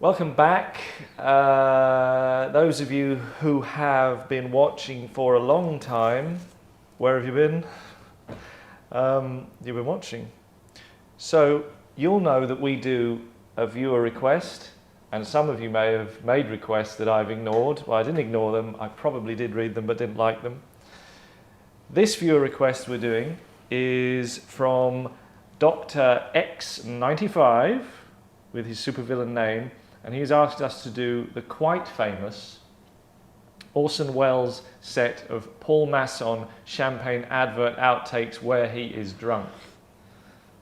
Welcome back. Those of you who have been watching for a long time, where have you been? You've been watching. So you'll know that we do a viewer request, and some of you may have made requests that I've ignored. Well, I didn't ignore them. I probably did read them but didn't like them. This viewer request we're doing is from Dr. X95 with his supervillain name, and he's asked us to do the quite famous Orson Welles set of Paul Masson champagne advert outtakes where he is drunk.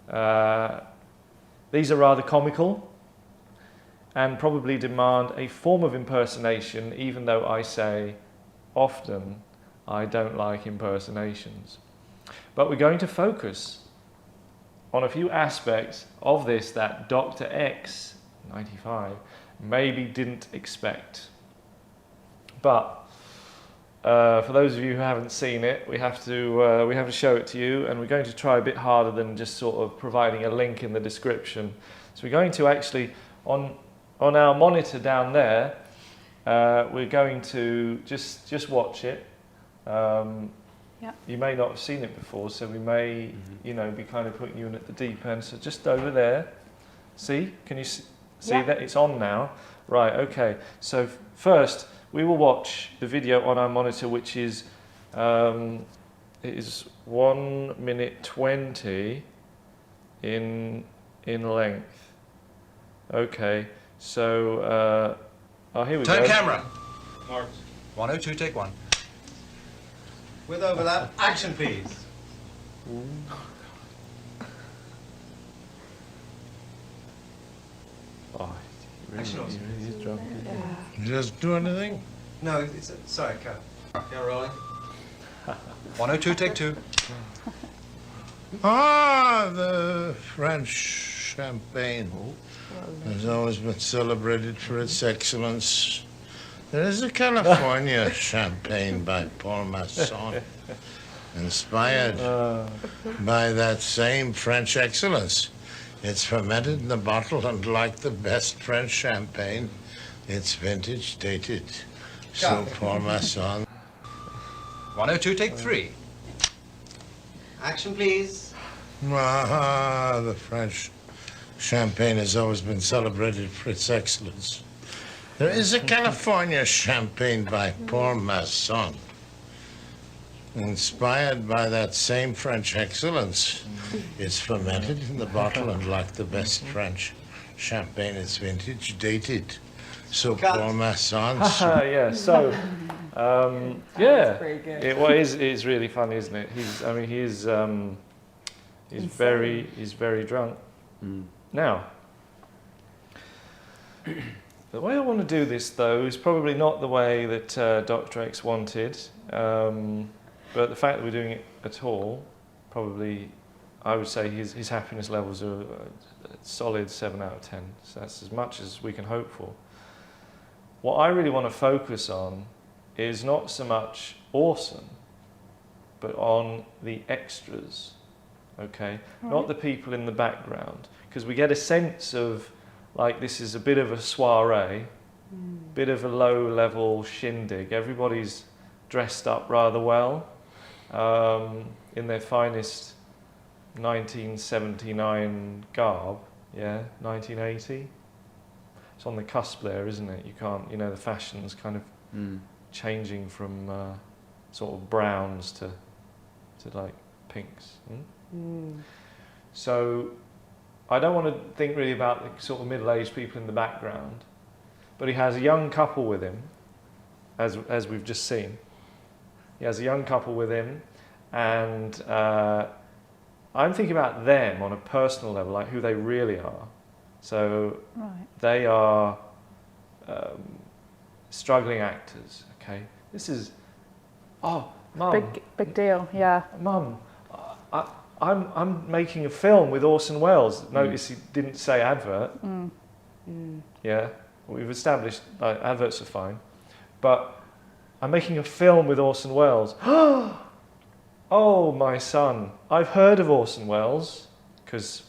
These are rather comical and probably demand a form of impersonation, even though I say often I don't like impersonations. But we're going to focus on a few aspects of this that Dr. X95 maybe didn't expect. But for those of you who haven't seen it, we have to show it to you, and we're going to try a bit harder than just sort of providing a link in the description. So we're going to actually, on our monitor down there, we're going to just watch it. Yeah. You may not have seen it before, so we may, be kind of putting you in at the deep end. So just over there, see? Can you see that it's on now? Right. Okay. So first, we will watch the video on our monitor, which is it is 1 minute 20 in length. Okay. So here we go. Turn camera. Marked. 102, take one. With overlap, action please. Oh, he really is drunk. You just do anything? No, it's sorry, cut. Yeah, rolling. 102, take two. The French champagne has always been celebrated for its excellence. There is a California champagne by Paul Masson, inspired by that same French excellence. It's fermented in the bottle, and like the best French champagne, it's vintage dated. So Paul Masson. 102, take three. Action please. The French champagne has always been celebrated for its excellence. There is a California champagne by Paul Masson, inspired by that same French excellence. It's fermented in the bottle, and like the best French champagne, it's vintage dated. So Paul Masson. Yeah. So yeah, very good. it's really funny, isn't it? He's very drunk. Now, the way I want to do this, though, is probably not the way that Dr. X wanted, but the fact that we're doing it at all, probably, I would say his happiness levels are a solid 7 out of 10, so that's as much as we can hope for. What I really want to focus on is not so much Orson, but on the extras, okay? Right. Not the people in the background, because we get a sense of, like, this is a bit of a soiree, bit of a low-level shindig. Everybody's dressed up rather well, in their finest 1979 garb, 1980. It's on the cusp there, isn't it? You can't, the fashion's kind of changing from sort of browns to like pinks. So I don't want to think really about the sort of middle-aged people in the background, but he has a young couple with him, as we've just seen. He has a young couple with him, and I'm thinking about them on a personal level, like who they really are. So they are struggling actors. Okay, this is Mum. Big deal, yeah. Mum, I'm making a film with Orson Welles. Notice he didn't say advert. Yeah, we've established adverts are fine, but I'm making a film with Orson Welles. Oh, my son, I've heard of Orson Welles because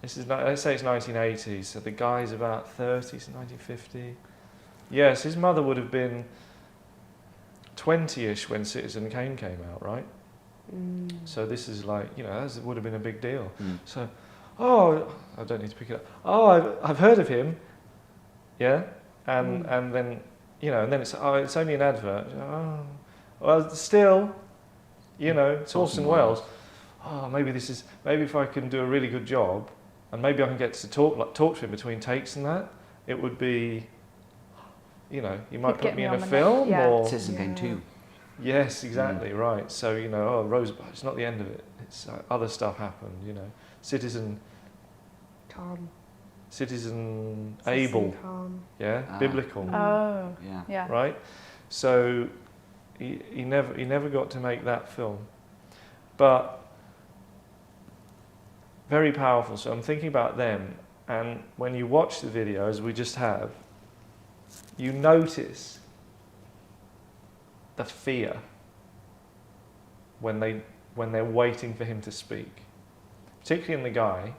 This is let's say it's 1980, so the guy's about 30, so 1950. Yes, his mother would have been 20-ish when Citizen Kane came out, right? So this is like, you know, that would have been a big deal. So, oh, I don't need to pick it up. Oh, I've heard of him. Yeah, and then, you know, and then it's only an advert. Oh, well, still, you know, it's Orson Welles. Oh, maybe if I can do a really good job, and maybe I can get to talk to him between takes and that, it would be, you know, you might put me in a film or Citizen Kane 2. Yes, exactly, right. So, you know, Rosebud, it's not the end of it. It's other stuff happened, you know. Citizen Abel, biblical, Oh, Yeah. yeah. right? So he never got to make that film, but very powerful. So I'm thinking about them, and when you watch the video, as we just have, you notice the fear when they're waiting for him to speak, particularly in the guy.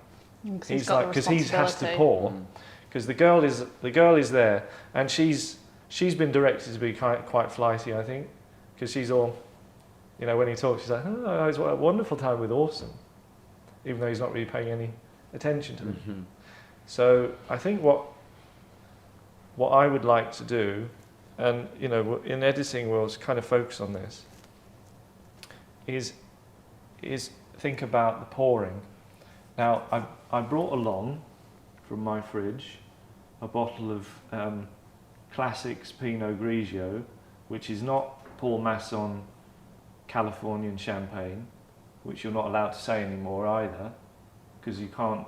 He's like, because he has to pour, because the girl is there, and she's been directed to be quite flighty, I think, because she's all, you know, when he talks, she's like, oh, it's a wonderful time with Orson, even though he's not really paying any attention to him. So I think what I would like to do, and you know, in editing we'll kind of focus on this, is think about the pouring. Now I brought along from my fridge a bottle of Classics Pinot Grigio, which is not Paul Masson Californian champagne, which you're not allowed to say anymore either, because you can't.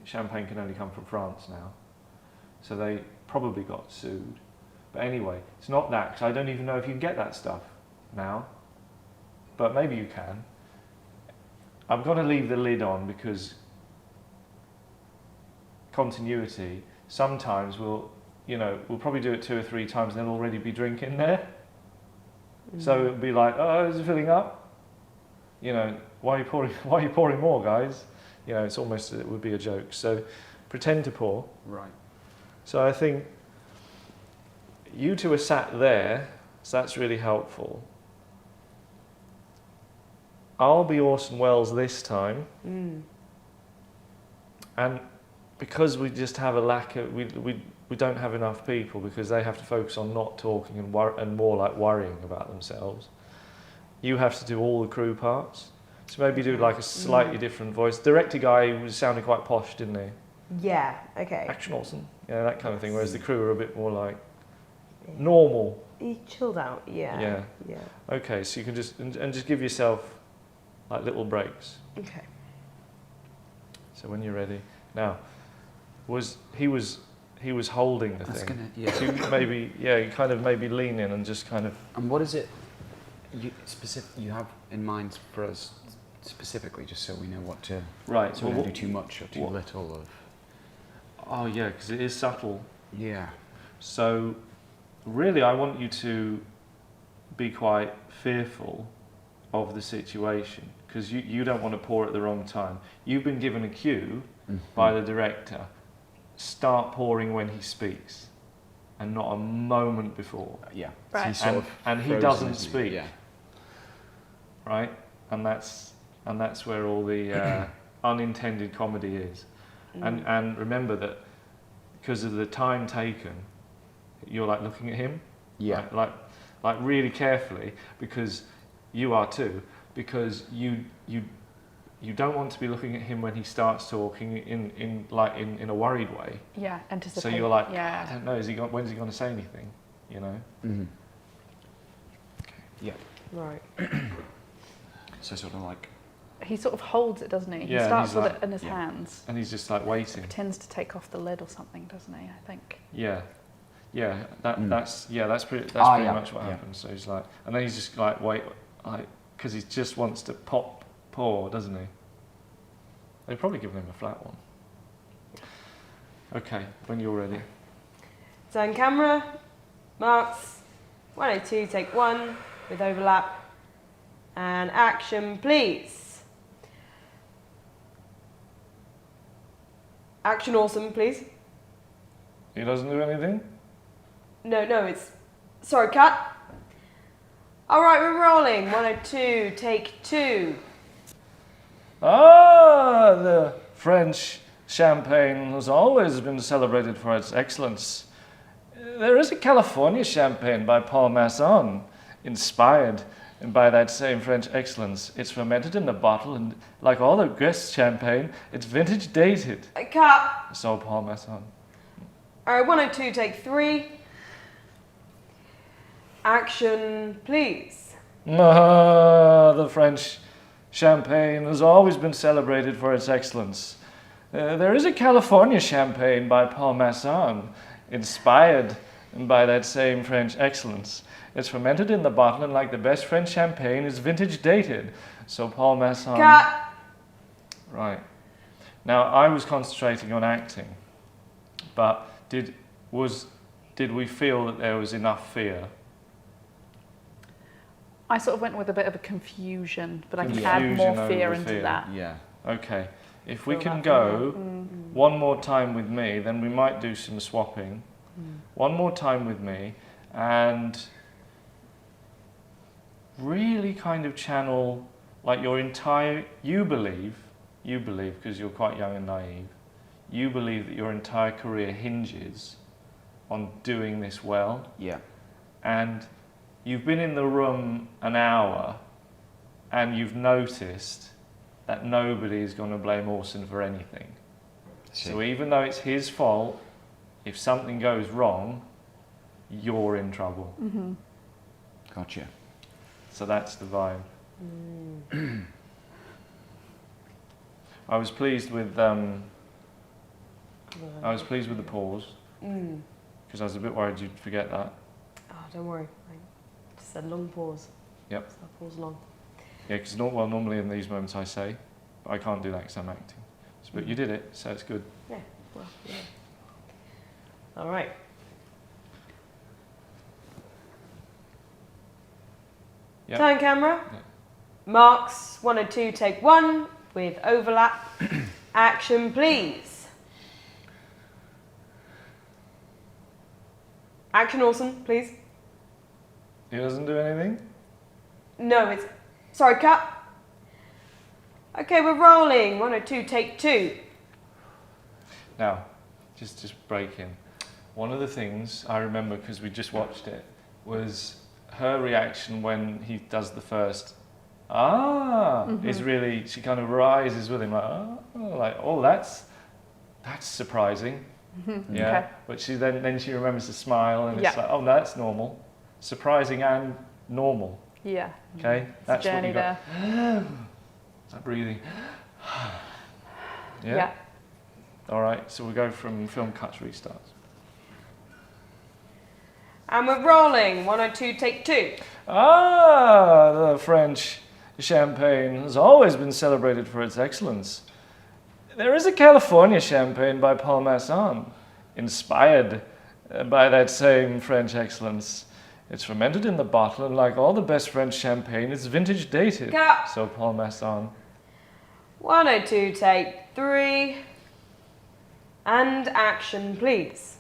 Champagne can only come from France now, so they probably got sued. But anyway, it's not that, because I don't even know if you can get that stuff now, but maybe you can. I'm going to leave the lid on because continuity. Sometimes we'll probably do it 2 or 3 times and they'll already be drinking there. So it'll be like, oh, is it filling up? You know, why are you pouring more, guys? You know, it would be a joke. So pretend to pour. Right. So I think you two are sat there, so that's really helpful. I'll be Orson Welles this time. And because we just have a lack of, we don't have enough people, because they have to focus on not talking and more like worrying about themselves, you have to do all the crew parts. So maybe do like a slightly different voice. Director guy was sounding quite posh, didn't he? Yeah, okay. Action Orson. Yeah, that kind of thing. Whereas the crew are a bit more like normal. He chilled out, yeah. Yeah. Okay, so you can just give yourself like little breaks. Okay. So when you're ready. Now, he was holding the thing. So you you kind of maybe lean in and just kind of. And what is it you have in mind for us specifically, just so we know what to. Right. So we don't do too much or too little of. Oh yeah, because it is subtle. Yeah. So, really, I want you to be quite fearful of the situation, because you don't want to pour at the wrong time. You've been given a cue by the director. Start pouring when he speaks, and not a moment before. Yeah. Right. So and he doesn't speak. Yeah. Right, and that's where all the unintended comedy is. And remember that because of the time taken, you're like looking at him. Yeah. Like really carefully, because you are too, because you don't want to be looking at him when he starts talking in a worried way. Yeah, anticipate. So you're like, yeah. I don't know, when's he going to say anything? You know? Mm-hmm. Okay. Yeah. Right. So sort of like. He sort of holds it, doesn't he? Yeah, He starts with like, it in his hands. And he's just like waiting. Pretends to take off the lid or something, doesn't he? I think. Yeah. Yeah, that's pretty much what happens. So he's like, and then he's just like because he just wants to pour, doesn't he? They've probably given him a flat one. Okay, when you're ready. Turn camera, marks, 102, take 1, with overlap, and action, please. Action Orson, please. He doesn't do anything? No, it's... Sorry, cut. All right, we're rolling. 102, take 2. Ah, the French champagne has always been celebrated for its excellence. There is a California champagne by Paul Masson, inspired by that same French excellence. It's fermented in the bottle, and like all the best champagne, it's vintage dated. Cut. So Paul Masson. All right, 102, take 3. Action, please. Ah, the French champagne has always been celebrated for its excellence. There is a California champagne by Paul Masson, inspired by that same French excellence. It's fermented in the bottle, and like the best French champagne, is vintage dated. So Paul Masson. Cut. Right. Now I was concentrating on acting, but did we feel that there was enough fear? I sort of went with a bit of a confusion, but I can Confusion add more over fear into fear. that. Yeah. Okay. If we Feel can that go one more time with me, then we might do some swapping. One more time with me, and really kind of channel like your entire, you believe, because you're quite young and naive, you believe that your entire career hinges on doing this well, Yeah. and you've been in the room an hour and you've noticed that nobody's going to blame Orson for anything. So even though it's his fault, if something goes wrong, you're in trouble. Gotcha. So that's the vibe. I was pleased with the pause, because I was a bit worried you'd forget that. Oh, don't worry. I just said long pause. Yep. So I'll pause long. Yeah, because normally in these moments I say, but I can't do that because I'm acting. But you did it, so it's good. Yeah, well, yeah. All right. Yep. Turn camera. Yeah. Marks 102, take 1 with overlap. Action, please. Action, Orson, please. He doesn't do anything? No, it's... Sorry, cut. Okay, we're rolling. 102, take 2. Now, just break in. One of the things I remember, because we just watched it, was her reaction when he does the first, is really, she kind of rises with him, that's surprising. Yeah, Okay. but she then she remembers to smile, and Yeah. it's like, oh, that's normal. Surprising and normal, Yeah. okay? It's a journey there. That breathing. Yeah. All right, so we go from film cuts, restarts. And we're rolling. 102, take 2. The French champagne has always been celebrated for its excellence. There is a California champagne by Paul Masson, inspired by that same French excellence. It's fermented in the bottle, and like all the best French champagne, it's vintage dated. Cut. So Paul Masson. 102, take 3. And action, please.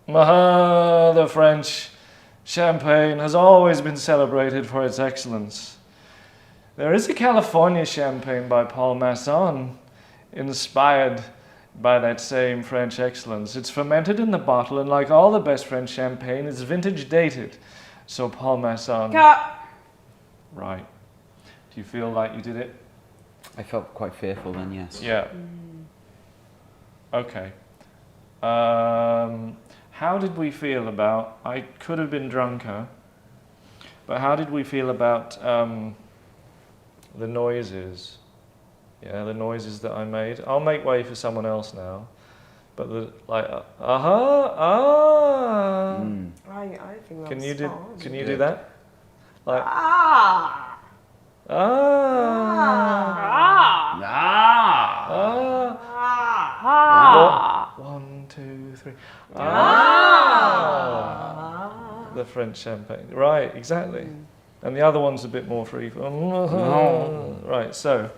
The French champagne has always been celebrated for its excellence. There is a California champagne by Paul Masson, inspired by that same French excellence. It's fermented in the bottle, and like all the best French champagne, it's vintage dated. So Paul Masson. Cut. Right. Do you feel like you did it? I felt quite fearful then, yes. Yeah. Okay. How did we feel about, I could have been drunker, but how did we feel about the noises? Yeah, the noises that I made. I'll make way for someone else now. But the, like, I think that Can was you do? spot on. Can you do that? Like, Ah. One, two, three. Ah. The French champagne. Right, exactly. And the other one's a bit more free. Right, so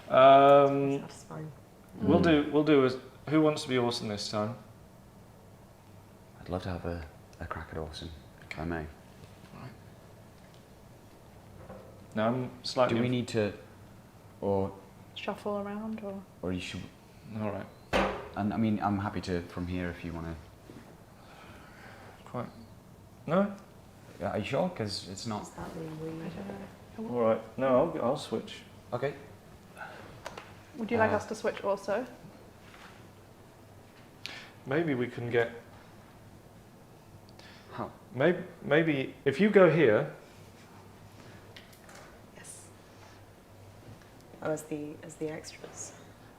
Satisfying. we'll do Who wants to be Orson this time? I'd love to have a crack at Orson, if I may. Now I'm slightly. Do we need to, or Shuffle around or? you should? All right. And I mean, I'm happy to from here if you want to. Quite. No. Are you sure? Because it's not. Is that being weird? I don't know. All right. No, I'll switch. Okay. Would you like us to switch also? Maybe we can get. How? Maybe if you go here. Yes. Oh, as the extras.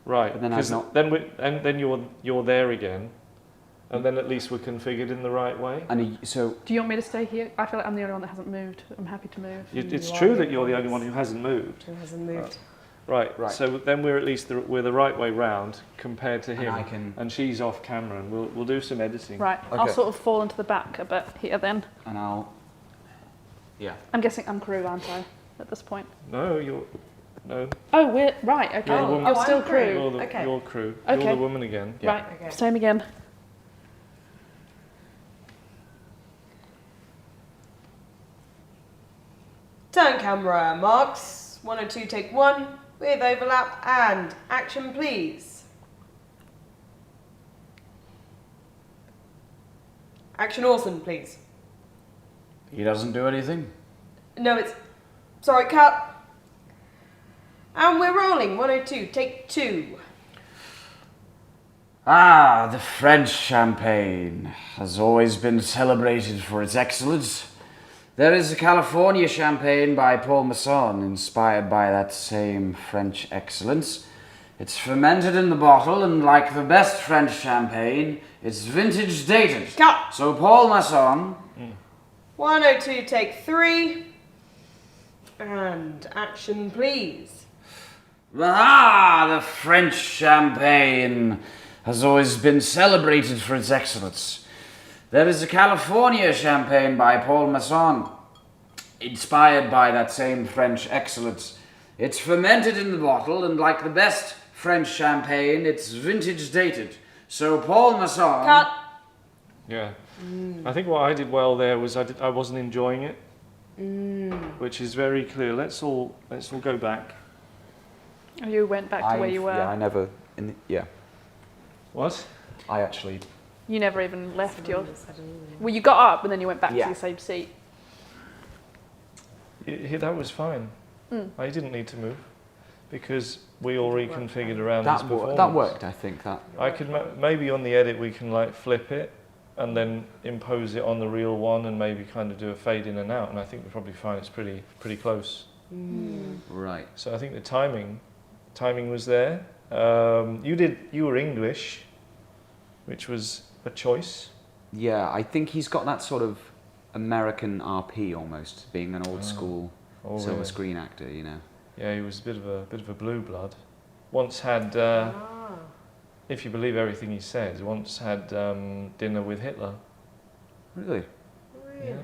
Right. But then 'cause I've not- then you're there again, and then at least we're configured in the right way. And so Do you want me to stay here? I feel like I'm the only one that hasn't moved. I'm happy to move. It's You are true the that you're the only ones. one who hasn't moved. Who hasn't moved? Right. Right. So then we're at least we're the right way round compared to And him. I can- And she's off camera, and we'll do some editing. Right. I'll Okay. sort of fall into the back a bit here then. and I'll. Yeah. I'm guessing I'm crew, aren't I? At this point. No, you're no. Oh, we're right. Okay. You're the woman. You're I'm still crew. crew. You're the Okay. your crew. Okay. You're the woman again. Yeah. Right. Okay. Same again. Turn camera, marks. 102, take 1. With overlap and action, please. Action, Orson, please. He doesn't do anything. No, it's. Sorry, cut. And we're rolling. 102, take 2. Ah, the French champagne has always been celebrated for its excellence. There is a California champagne by Paul Masson, inspired by that same French excellence. It's fermented in the bottle, and like the best French champagne, it's vintage dated. Cut. So Paul Masson, 102, take 3. And action, please. ah, the French champagne has always been celebrated for its excellence. There is a California champagne by Paul Masson, inspired by that same French excellence. It's fermented in the bottle, and like the best French champagne, it's vintage dated. So Paul Masson... Cut. Yeah. I think what I did well there was I wasn't enjoying it, which is very clear. Let's all go back. You went back to where you were. Yeah, I never... What? I actually... You never even left your. Well, you got up and then you went back Yeah. to your same seat. That was fine. I didn't need to move because we all reconfigured around his performance. That worked, I think. That I could maybe on the edit we can like flip it and then impose it on the real one and maybe kind of do a fade in and out, and I think we'll probably find it's pretty close. Right. So I think the timing was there. You were English, which was a choice. Yeah, I think he's got that sort of American RP almost, being an old school silver really? screen actor, you know. Yeah, he was a bit of a blue blood. Once had, if you believe everything he says, once had dinner with Hitler. Really? Yeah.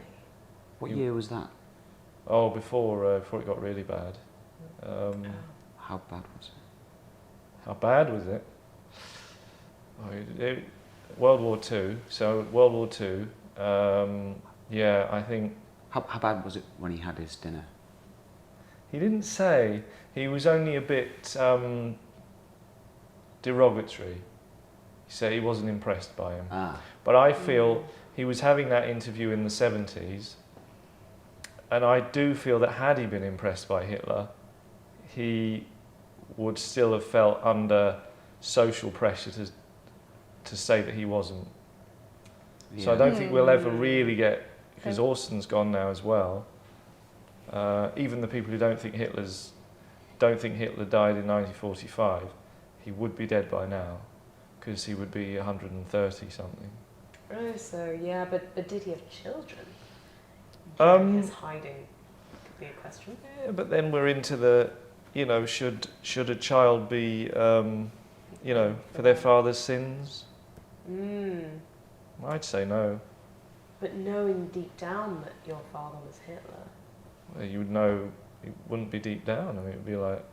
What You- year was that? Oh, before it got really bad. How bad was it? How bad was it? World War Two. So World War Two. Yeah, I think How bad was it when he had his dinner? he didn't say. He was only a bit derogatory. He said he wasn't impressed by him. Ah, But I feel he was having that interview in the 70s, and I do feel that had he been impressed by Hitler, he would still have felt under social pressure to say that he wasn't. So I yeah. don't think we'll ever really get, because Orson's gone now as well. Even the people who don't think Hitler died in 1945, he would be dead by now, because he would be 130 something. Oh, so yeah, but did he have children? His hiding could be a question. Yeah, but then we're into the, should a child be, for their father's sins? I'd say no. But knowing deep down that your father was Hitler. You would know, it wouldn't be deep down. I mean, it would be like,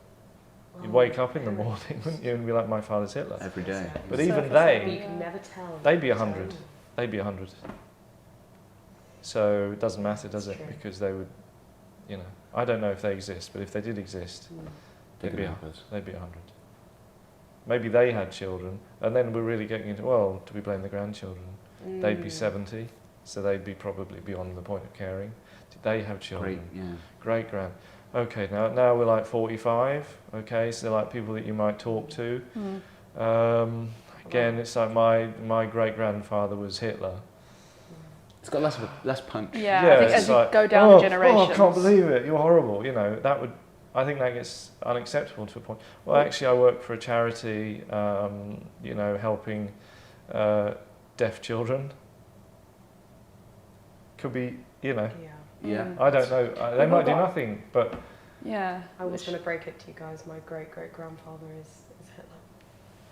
You'd wake up in the morning, wouldn't you, and be like, my father's Hitler. Every day. But Surface even level, you they, can never tell. they'd be 100. They'd be 100. So it doesn't matter, does it? True. Because they would, you know, I don't know if they exist, but if they did exist, They they'd could be, help us. they'd be 100. Maybe they had children, and then we're really getting into, well, do we blame the grandchildren? They'd be 70, so they'd be probably beyond the point of caring. Did they have children? Great, yeah. Great grand. Okay, now we're like 45. Okay, so they're like people that you might talk to. Again, it's like my great grandfather was Hitler. It's got less punch. Yeah, I think it's as you like, go down the Oh, generations. I can't believe it. You're horrible. You know, that would. I think that gets unacceptable to a point. Well, actually, I work for a charity. You know, helping deaf children. Could be. You know, Yeah. I don't know. They might do nothing, but Yeah. I was going to break it to you guys. My great-great-grandfather is Hitler.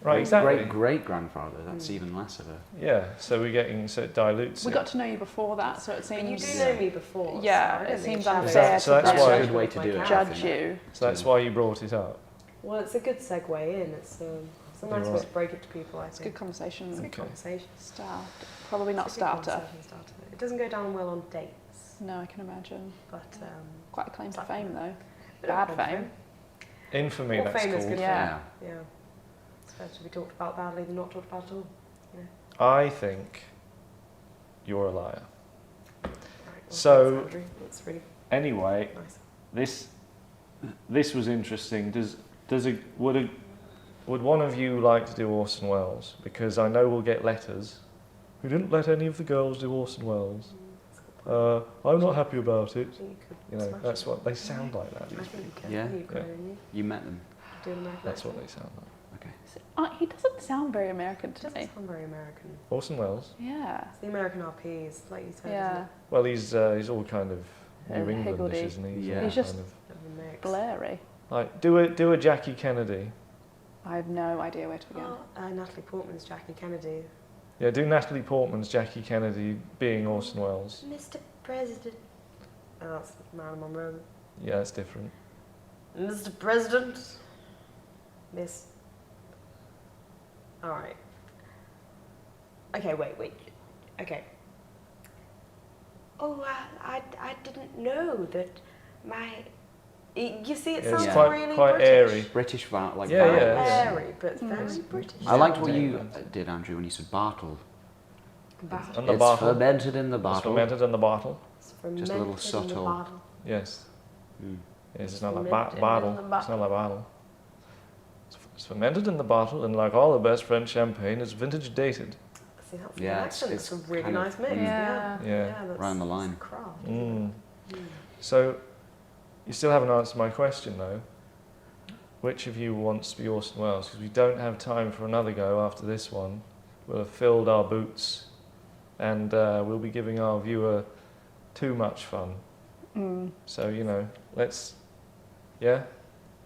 right, exactly. Great grandfather. That's even less of a. Yeah, so we're getting, so it dilutes We it. got to know you before that, so it And you seems do know me before. Yeah, so I don't it think seems should have unfair a- So that's to why- Good way to do it. judge you. So that's why you brought it up. Well, it's a good segue in. It's a nice You're way right. to break it to people, I It's a think. good conversation. It's a good Okay. conversation. Start. Probably not It's a good starter. conversation starter. It doesn't go down well on dates, No, I can imagine. but Quite a claim to fame though. bit of Bad fame. fame. Infamy, More that's fame is called. good Yeah. fame. Yeah. It's better to be talked about badly than not talked about at all. I think you're a liar. Right, well, So- thanks, Andrew. That's really Anyway, nice. this was interesting. Would one of you like to do Orson Welles? Because I know we'll get letters. We didn't let any of the girls do Orson Welles. I'm not happy about it. I think you could You know, smash that's it. what they sound like. That. I think you can. Yeah. You could, You met them. do an American That's what accent. they sound like. He doesn't sound very American It to doesn't me. sound very American. Orson Welles. Yeah. It's the American RPs, like you said. Yeah. Well, he's all kind of New Englandish, higgledy. isn't he? Yeah. all He's just- kind Isn't it? Bit of a mix. Blurry. like do a Jackie Kennedy. I have no idea where to begin. Natalie Portman's Jackie Kennedy. Yeah, do Natalie Portman's Jackie Kennedy being Orson Welles. Mr. President. Oh, that's Marilyn Monroe. Yeah, that's different. Mr. President. Miss. Alright. Okay, wait. Okay. Oh, I didn't know that my. You see, it Yeah, sounds it's Yeah. really quite British. airy. British vat like Yeah, that. yeah. Airy, but very British. I liked what Yeah. you did, Andrew, when you said bartle. Battle. And the It's bottle. fermented in the It's bottle. fermented in the bottle. It's Just a little fermented in the subtle. bottle. Yes. Mm. Yes, it's not like Fermented in bottle. the It's not like bottle. It's fermented in the bottle, and like all the best French champagne, it's vintage dated. See, that's Yeah, an it's- accent. it's That's a really kind of- nice mix. Yeah. Yeah. that's, Round the that's line. craft, isn't Mm. it? So, you still haven't answered my question though. Which of you wants to be Orson Welles? Because we don't have time for another go after this one. We'll have filled our boots, and we'll be giving our viewer too much fun. Mm. So, you know, let's, yeah?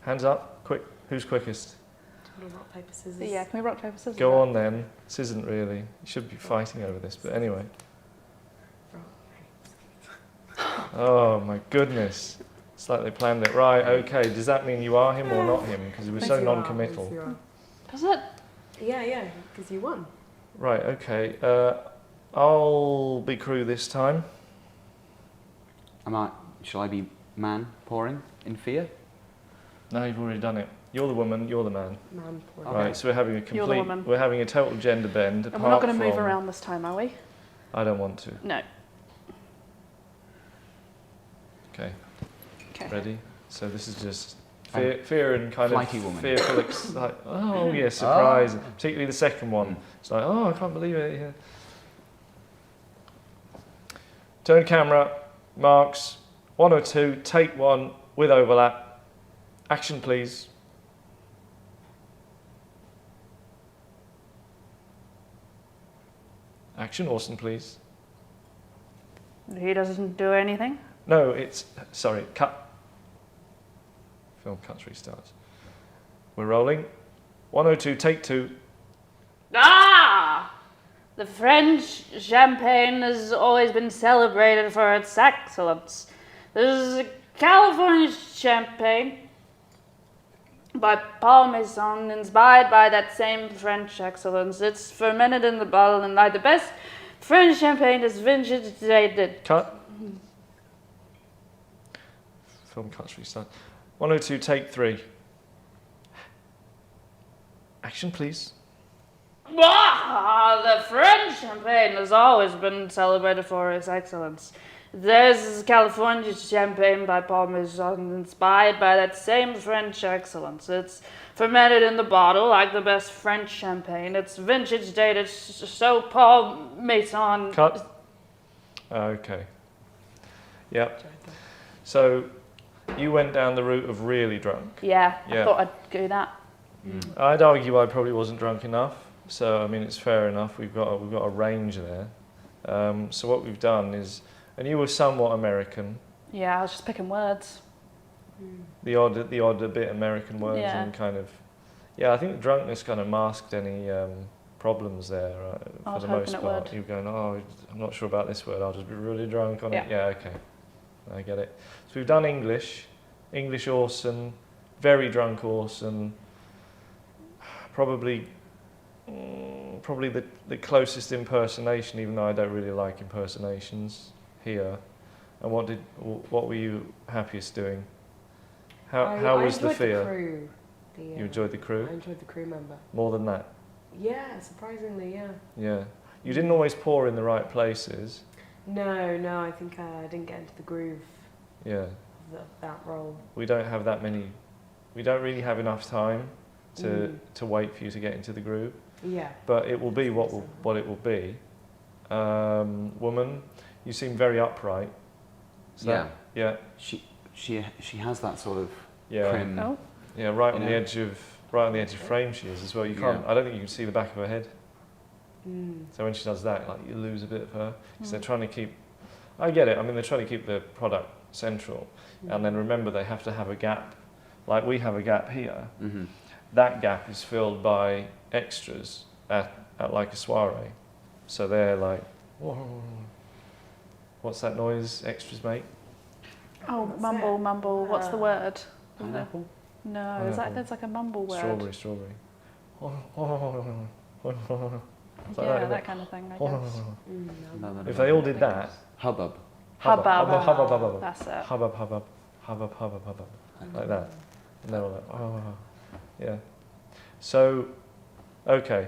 Hands up, quick. Who's quickest? Do you want rock, paper, scissors? Yeah, can we rock, paper, scissors? Go on then. This isn't really, you should be fighting over this, but anyway. Oh my goodness. It's like they planned it. Right, okay. Does that mean you are him or not him? Because he was so Yes, you are, non-committal. yes, you are. Does it? Yeah, because you won. Right, okay. I'll be crew this time. Shall I be man pouring in fear? No, you've already done it. You're the woman, you're the man. Man, poor Okay. Right, so we're having a You're the complete, woman. we're having a total gender bend. And we're not apart going to move from- around this time, are we? I don't want to. No. Okay, Okay. ready? So this is just fear and kind of Flighty woman. fearful, like, oh yeah, surprise. Particularly the second one. It's like, oh, I can't believe it. Yeah. Turn camera, marks, 1 or 2, take 1 with overlap. Action, please. Action, Orson, please. He doesn't do anything. No, it's, sorry, cut. Film cuts, restarts. We're rolling. 102, take 2. Ah! The French champagne has always been celebrated for its excellence. This is a California champagne. by Parmesan, inspired by that same French excellence. It's fermented in the bottle, and like the best French champagne is vintage dated. Cut. Film cuts restart. 102, take 3. Action, please. The French champagne has always been celebrated for its excellence. There's California champagne by Parmesan, inspired by that same French excellence. It's fermented in the bottle like the best French champagne. It's vintage dated, so Parmesan. Cut. Okay. Yep. So you went down the route of really drunk. Yeah, I Yeah. thought I'd do that. I'd argue I probably wasn't drunk enough. So I mean, it's fair enough. We've got a range there. So what we've done is, and you were somewhat American. Yeah, I was just picking words. The odd a bit American words Yeah. and kind of, yeah. I think the drunkenness kind of masked any problems there I for was the hoping most it part. would. You were going, oh, I'm not sure about this word. I'll just be really drunk on it. Yeah, okay, I get it. So we've done English Orson, very drunk Orson. Probably the closest impersonation, even though I don't really like impersonations here. And what were you happiest doing? How was the fear? The crew. You enjoyed the crew? I enjoyed the crew member. More than that? Yeah, surprisingly, yeah. Yeah. You didn't always pour in the right places. No, I think I didn't get into the groove Yeah. of that role. We don't have that many. We don't really have enough time to wait for you to get into the groove. Yeah. But it will be what it will be. Woman, you seem very upright. So Yeah. Yeah. She has that sort of Yeah. prim. Oh. Yeah. Right on You the know? edge of frame she is as well. You can't. Yeah. I don't think you can see the back of her head. Mm. So when she does that, like you lose a bit of her. Because they're trying to keep. I get it. I mean, they're trying to keep the product central, and then remember they have to have a gap. Like we have a gap here. Mm-hmm. That gap is filled by extras at like a soiree. So they're like, whoa, what's that noise extras make? Oh, What's mumble, that? mumble. What's the word? Pineapple? No, Pineapple. there's like a mumble word. Strawberry. Yeah, that kind of thing, I guess. No. If they all did that, Hubbub. hubbub, Hubbub. hubbub, hubbub, hubbub, That's it. hubbub, hubbub, hubbub, hubbub, hubbub, like that, and they're all like, oh, yeah. So, okay.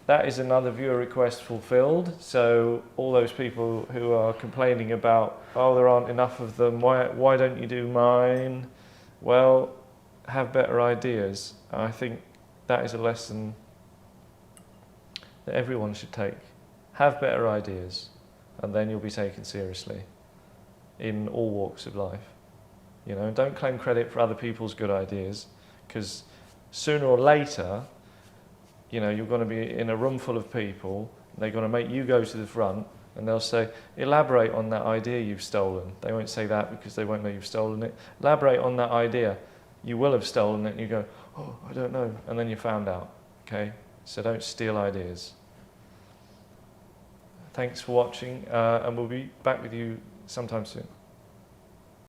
That is another viewer request fulfilled. So all those people who are complaining about, oh, there aren't enough of them, why don't you do mine? Well, have better ideas. I think that is a lesson that everyone should take. Have better ideas, and then you'll be taken seriously in all walks of life. You know, don't claim credit for other people's good ideas, because sooner or later, you know, you're going to be in a room full of people, and they're going to make you go to the front, and they'll say, elaborate on that idea you've stolen. They won't say that because they won't know you've stolen it. Elaborate on that idea. You will have stolen it, and you go, oh, I don't know, and then you found out, okay? So don't steal ideas. Thanks for watching, and we'll be back with you sometime soon.